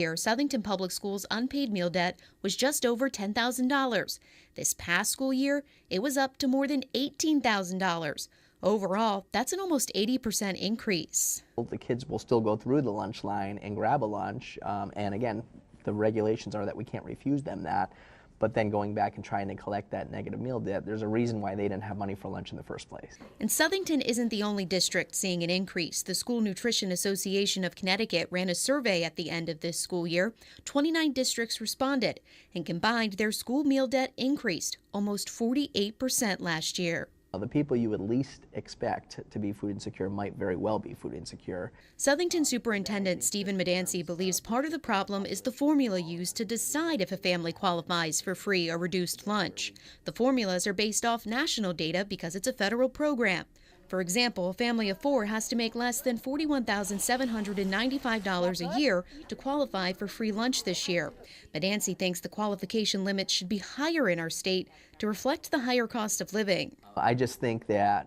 Year, Southington Public Schools' unpaid meal debt was just over $10,000. This past school year, it was up to more than $18,000. Overall, that's an almost 80% increase. The kids will still go through the lunch line and grab a lunch, and again, the regulations are that we can't refuse them that. But then going back and trying to collect that negative meal debt, there's a reason why they didn't have money for lunch in the first place. And Southington isn't the only district seeing an increase. The School Nutrition Association of Connecticut ran a survey at the end of this school year. 29 districts responded, and combined, their school meal debt increased almost 48% last year. The people you would least expect to be food insecure might very well be food insecure. Southington Superintendent Stephen Medancy believes part of the problem is the formula used to decide if a family qualifies for free or reduced lunch. The formulas are based off national data because it's a federal program. For example, a family of 4 has to make less than $41,795 a year to qualify for free lunch this year. Medancy thinks the qualification limit should be higher in our state to reflect the higher cost of living. I just think that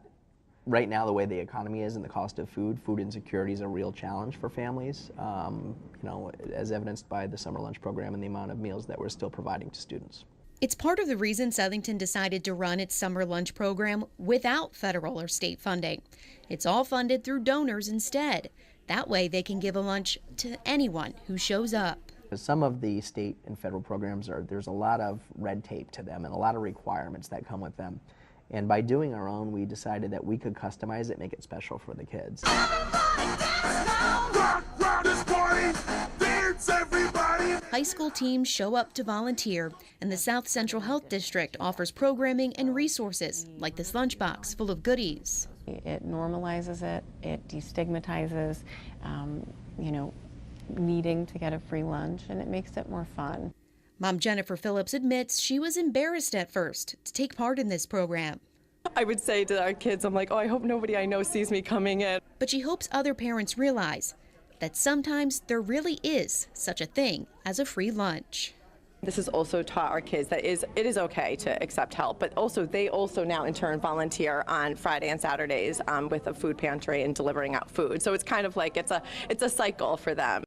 right now, the way the economy is and the cost of food insecurity is a real challenge for families, as evidenced by the summer lunch program and the amount of meals that we're still providing to students. It's part of the reason Southington decided to run its summer lunch program without federal or state funding. It's all funded through donors instead. That way they can give a lunch to anyone who shows up. Some of the state and federal programs, there's a lot of red tape to them and a lot of requirements that come with them. And by doing our own, we decided that we could customize it, make it special for the kids. High school teams show up to volunteer, and the South Central Health District offers programming and resources like this lunchbox full of goodies. It normalizes it, it destigmatizes, needing to get a free lunch, and it makes it more fun. Mom Jennifer Phillips admits she was embarrassed at first to take part in this program. I would say to our kids, I'm like, oh, I hope nobody I know sees me coming in. But she hopes other parents realize that sometimes there really is such a thing as a free lunch. This has also taught our kids that it is okay to accept help, but also they also now in turn volunteer on Friday and Saturdays with a food pantry and delivering out food. So it's kind of like it's a cycle for them.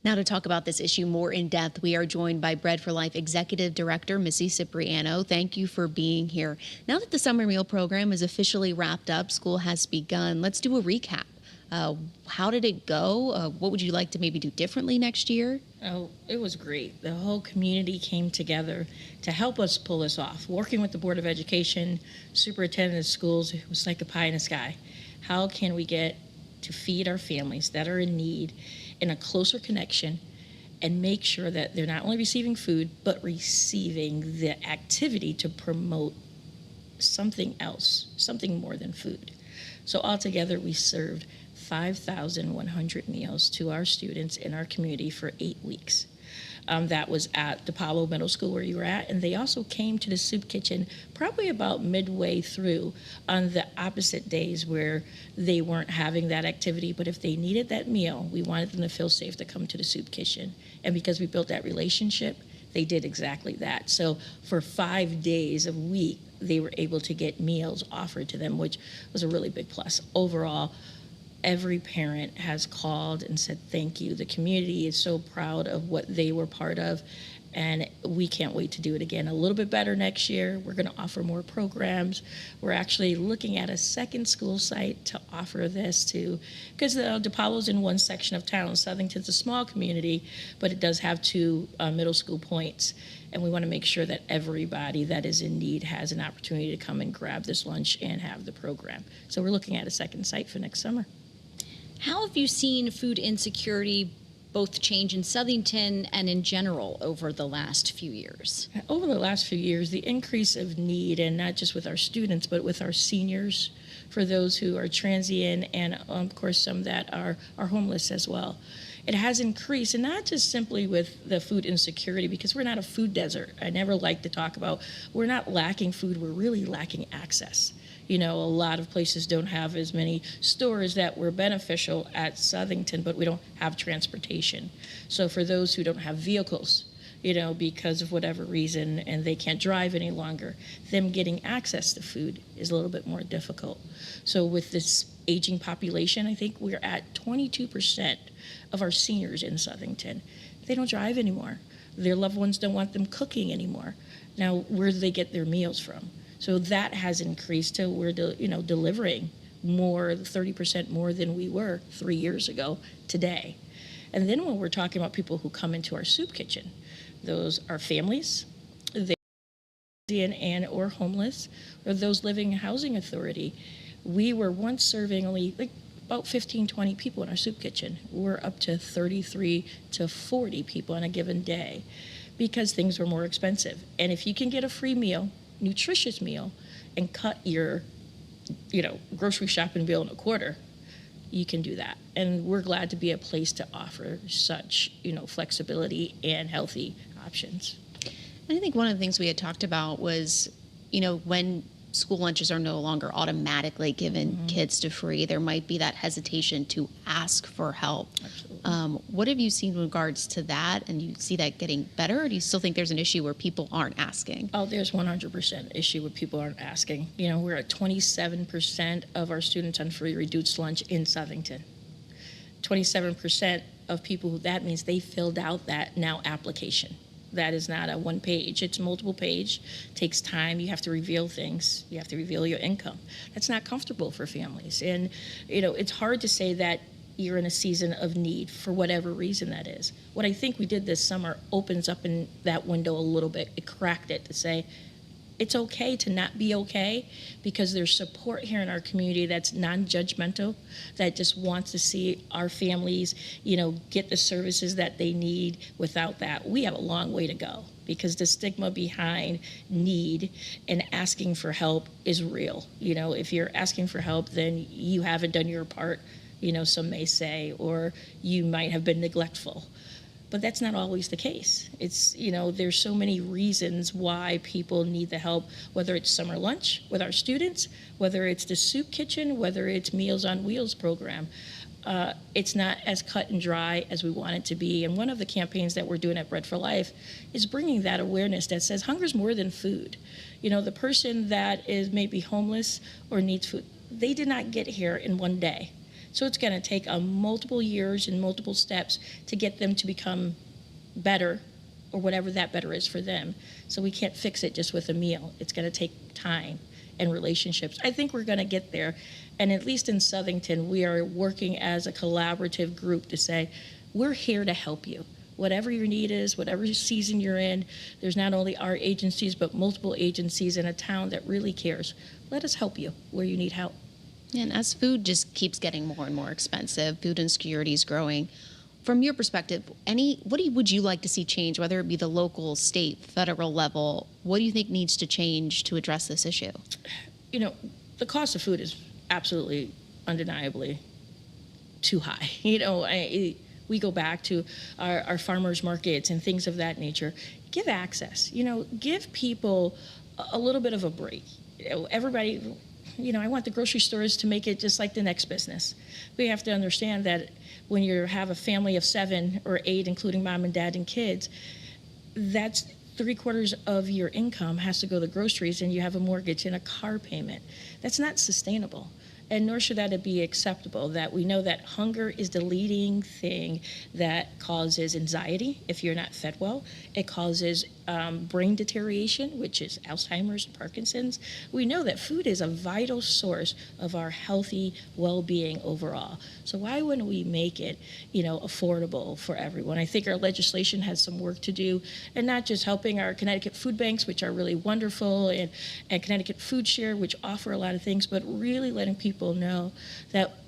Now to talk about this issue more in depth, we are joined by Bread for Life Executive Director Missy Cipriano. Thank you for being here. Now that the summer meal program is officially wrapped up, school has begun. Let's do a recap. How did it go? What would you like to maybe do differently next year? Oh, it was great. The whole community came together to help us pull this off. Working with the Board of Education, superintendent of schools, it was like a pie in the sky. How can we get to feed our families that are in need in a closer connection and make sure that they're not only receiving food, but receiving the activity to promote something else, something more than food. So altogether, we served 5,100 meals to our students in our community for 8 weeks. That was at DePaulo Middle School where you were at, and they also came to the soup kitchen probably about midway through on the opposite days where they weren't having that activity, but if they needed that meal, we wanted them to feel safe to come to the soup kitchen. And because we built that relationship, they did exactly that. So for 5 days a week, they were able to get meals offered to them, which was a really big plus. Overall, every parent has called and said thank you. The community is so proud of what they were part of, and we can't wait to do it again a little bit better next year. We're going to offer more programs. We're actually looking at a second school site to offer this to, because DePaulo's in one section of town. Southington's a small community, but it does have 2 middle school points, and we want to make sure that everybody that is in need has an opportunity to come and grab this lunch and have the program. So we're looking at a second site for next summer. How have you seen food insecurity both change in Southington and in general over the last few years? Over the last few years, the increase of need, and not just with our students, but with our seniors, for those who are transient, and of course some that are homeless as well. It has increased, and not just simply with the food insecurity, because we're not a food desert. I never like to talk about, we're not lacking food, we're really lacking access. You know, a lot of places don't have as many stores that were beneficial at Southington, but we don't have transportation. So for those who don't have vehicles, because of whatever reason, and they can't drive any longer. Them getting access to food is a little bit more difficult. So with this aging population, I think we're at 22% of our seniors in Southington. They don't drive anymore. Their loved ones don't want them cooking anymore. Now, where do they get their meals from? So that has increased to we're delivering more, 30% more than we were 3 years ago today. And then when we're talking about people who come into our soup kitchen, those are families, they and or homeless, or those living in housing authority. We were once serving only about 15, 20 people in our soup kitchen. We're up to 33 to 40 people on a given day because things were more expensive. And if you can get a free meal, nutritious meal, and cut your grocery shopping bill in a quarter, you can do that. And we're glad to be a place to offer such, flexibility and healthy options. And I think one of the things we had talked about was, when school lunches are no longer automatically given kids to free, there might be that hesitation to ask for help. Absolutely. What have you seen in regards to that? And you see that getting better, or do you still think there's an issue where people aren't asking? Oh, there's 100% issue with people aren't asking. We're at 27% of our students on free reduced lunch in Southington. 27% of people, that means they filled out that now application. That is not a one page, it's multiple page, takes time, you have to reveal things, you have to reveal your income. That's not comfortable for families. And, it's hard to say that you're in a season of need for whatever reason that is. What I think we did this summer opens up in that window a little bit. It cracked it to say, it's okay to not be okay, because there's support here in our community that's non-judgmental, that just wants to see our families, get the services that they need. Without that, we have a long way to go, because the stigma behind need and asking for help is real. If you're asking for help, then you haven't done your part, some may say, or you might have been neglectful. But that's not always the case. It's, there's so many reasons why people need the help, whether it's summer lunch with our students, whether it's the soup kitchen, whether it's Meals on Wheels program. It's not as cut and dry as we want it to be. And one of the campaigns that we're doing at Bread for Life is bringing that awareness that says hunger is more than food. The person that is maybe homeless or needs food, they did not get here in one day. So it's going to take multiple years and multiple steps to get them to become better, or whatever that better is for them. So we can't fix it just with a meal. It's going to take time and relationships. I think we're going to get there. And at least in Southington, we are working as a collaborative group to say, we're here to help you. Whatever your need is, whatever season you're in, there's not only our agencies, but multiple agencies in a town that really cares. Let us help you where you need help. And as food just keeps getting more and more expensive, food insecurity is growing. From your perspective, would you like to see change, whether it be the local, state, federal level? What do you think needs to change to address this issue? The cost of food is absolutely, undeniably too high. We go back to our farmers markets and things of that nature. Give access, give people a little bit of a break. Everybody, I want the grocery stores to make it just like the next business. We have to understand that when you have a family of 7 or 8, including mom and dad and kids, that's 3/4 of your income has to go to groceries, and you have a mortgage and a car payment. That's not sustainable. And nor should that be acceptable, that we know that hunger is the leading thing that causes anxiety if you're not fed well. It causes brain deterioration, which is Alzheimer's and Parkinson's. We know that food is a vital source of our healthy well-being overall. So why wouldn't we make it, affordable for everyone? I think our legislation has some work to do, and not just helping our Connecticut food banks, which are really wonderful, and Connecticut Food Share, which offer a lot of things, but really letting people know that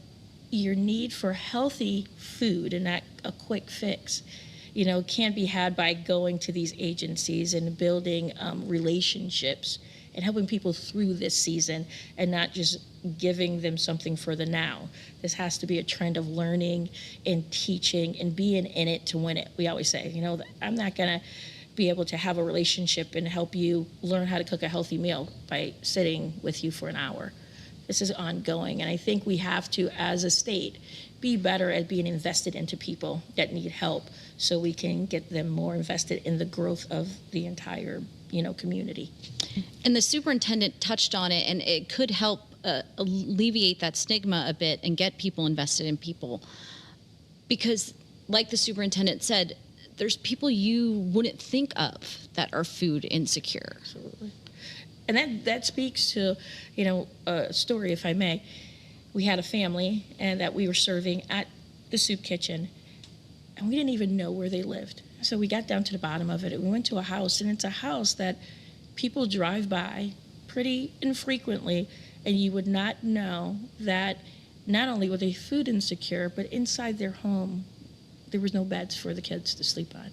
your need for healthy food and not a quick fix, can be had by going to these agencies and building relationships and helping people through this season, and not just giving them something for the now. This has to be a trend of learning and teaching and being in it to win it. We always say, I'm not going to be able to have a relationship and help you learn how to cook a healthy meal by sitting with you for an hour. This is ongoing, and I think we have to, as a state, be better at being invested into people that need help, so we can get them more invested in the growth of the entire, community. And the superintendent touched on it, and it could help alleviate that stigma a bit and get people invested in people. Because, like the superintendent said, there's people you wouldn't think of that are food insecure. Absolutely. And that speaks to, a story, if I may. We had a family and that we were serving at the soup kitchen, and we didn't even know where they lived. So we got down to the bottom of it, and we went to a house, and it's a house that people drive by pretty infrequently, and you would not know that not only were they food insecure, but inside their home, there was no beds for the kids to sleep on.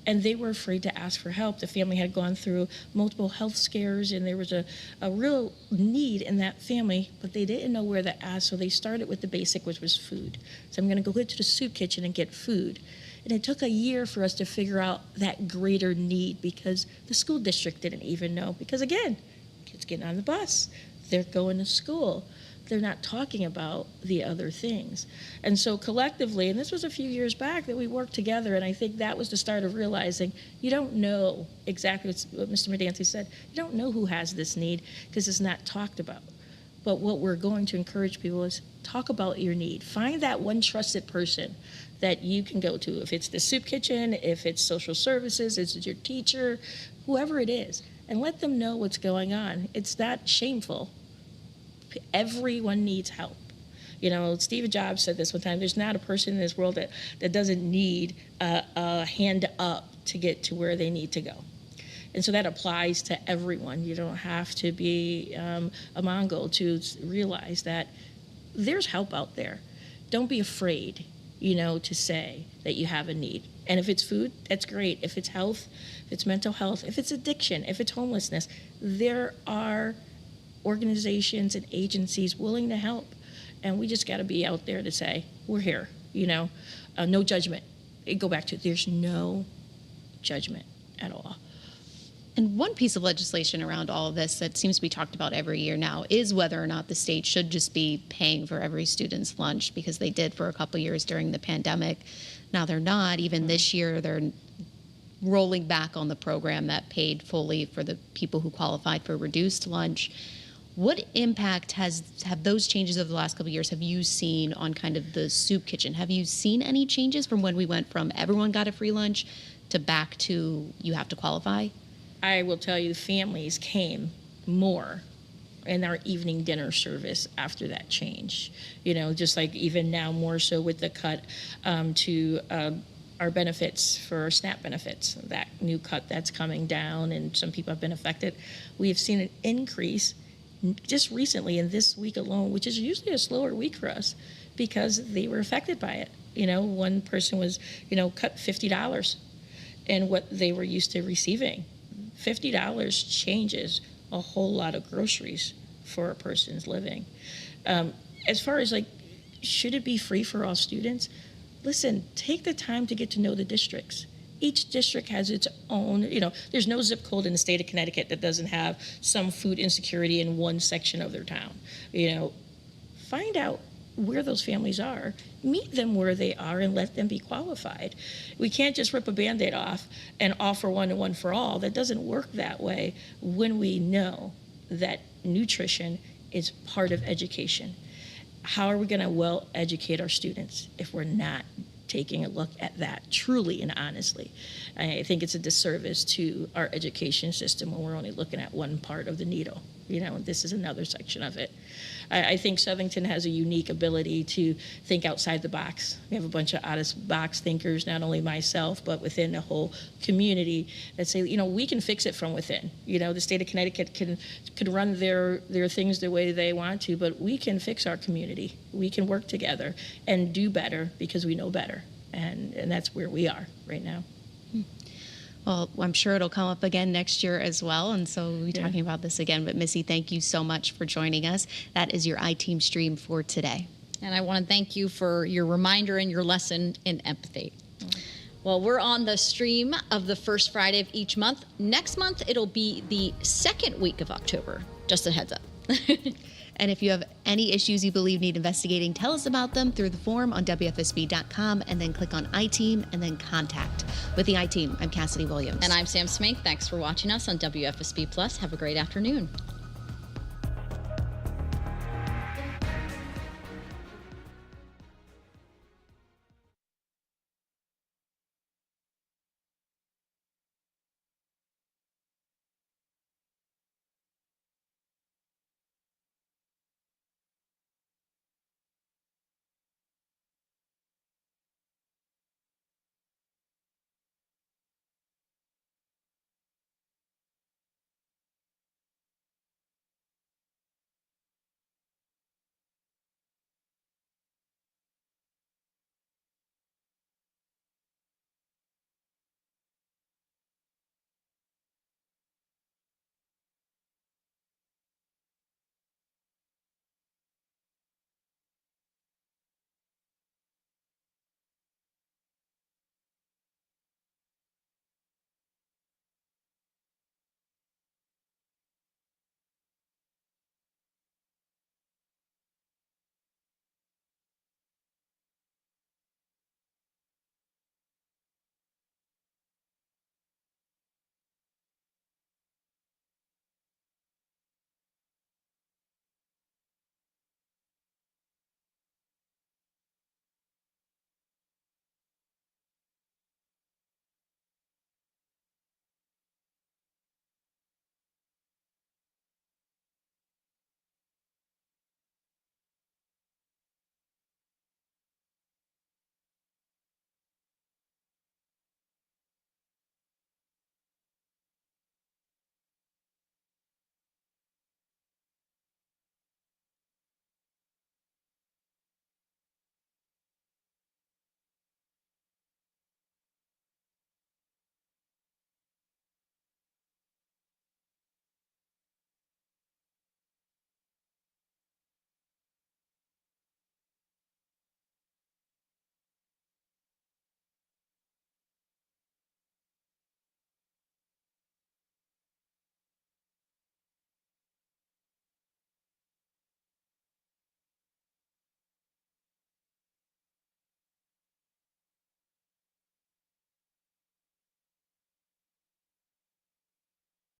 And they were afraid to ask for help. The family had gone through multiple health scares, and there was a real need in that family, but they didn't know where to ask, so they started with the basic, which was food. So I'm going to go into the soup kitchen and get food. And it took a year for us to figure out that greater need, because the school district didn't even know. Because again, kids getting on the bus, they're going to school. They're not talking about the other things. And so collectively, and this was a few years back that we worked together, and I think that was the start of realizing you don't know exactly what Mr. Medanti said. You don't know who has this need because it's not talked about. But what we're going to encourage people is talk about your need. Find that one trusted person that you can go to. If it's the soup kitchen, if it's social services, if it's your teacher, whoever it is, and let them know what's going on. It's not shameful. Everyone needs help. Steve Jobs said this one time, there's not a person in this world that doesn't need a hand up to get to where they need to go. And so that applies to everyone. You don't have to be a Mongol to realize that there's help out there. Don't be afraid, to say that you have a need. And if it's food, that's great. If it's health, if it's mental health, if it's addiction, if it's homelessness, there are organizations and agencies willing to help. And we just got to be out there to say, we're here, no judgment. Go back to, there's no judgment at all. And one piece of legislation around all of this that seems to be talked about every year now is whether or not the state should just be paying for every student's lunch, because they did for a couple of years during the pandemic. Now they're not. Even this year, they're rolling back on the program that paid fully for the people who qualified for reduced lunch. What impact have those changes over the last couple of years have you seen on kind of the soup kitchen? Have you seen any changes from when we went from everyone got a free lunch to back to you have to qualify? I will tell you, families came more in our evening dinner service after that change. Just like even now more so with the cut to our benefits for our SNAP benefits, that new cut that's coming down, and some people have been affected. We have seen an increase just recently in this week alone, which is usually a slower week for us because they were affected by it. One person was, cut $50 in what they were used to receiving. $50 changes a whole lot of groceries for a person's living. As far as should it be free for all students? Listen, take the time to get to know the districts. Each district has its own, there's no zip code in the state of Connecticut that doesn't have some food insecurity in one section of their town. Find out where those families are, meet them where they are, and let them be qualified. We can't just rip a Band-Aid off and offer one and one for all. That doesn't work that way when we know that nutrition is part of education. How are we going to well educate our students if we're not taking a look at that truly and honestly? I think it's a disservice to our education system when we're only looking at one part of the needle. This is another section of it. I think Southington has a unique ability to think outside the box. We have a bunch of out-of-box thinkers, not only myself, but within the whole community that say, we can fix it from within. The state of Connecticut can run their things the way they want to, but we can fix our community. We can work together and do better because we know better. And that's where we are right now. Well, I'm sure it'll come up again next year as well, and so we'll be talking about this again. But Missy, thank you so much for joining us. That is your iTeam stream for today. And I want to thank you for your reminder and your lesson in empathy. Well, we're on the stream of the first Friday of each month. Next month, it'll be the second week of October. Just a heads up. And if you have Any issues you believe need investigating, tell us about them through the form on WFSB.com and then click on iTeam and then Contact. With the iTeam, I'm Cassidy Williams. And I'm Sam Smink. Thanks for watching us on WFSB Plus. Have a great afternoon.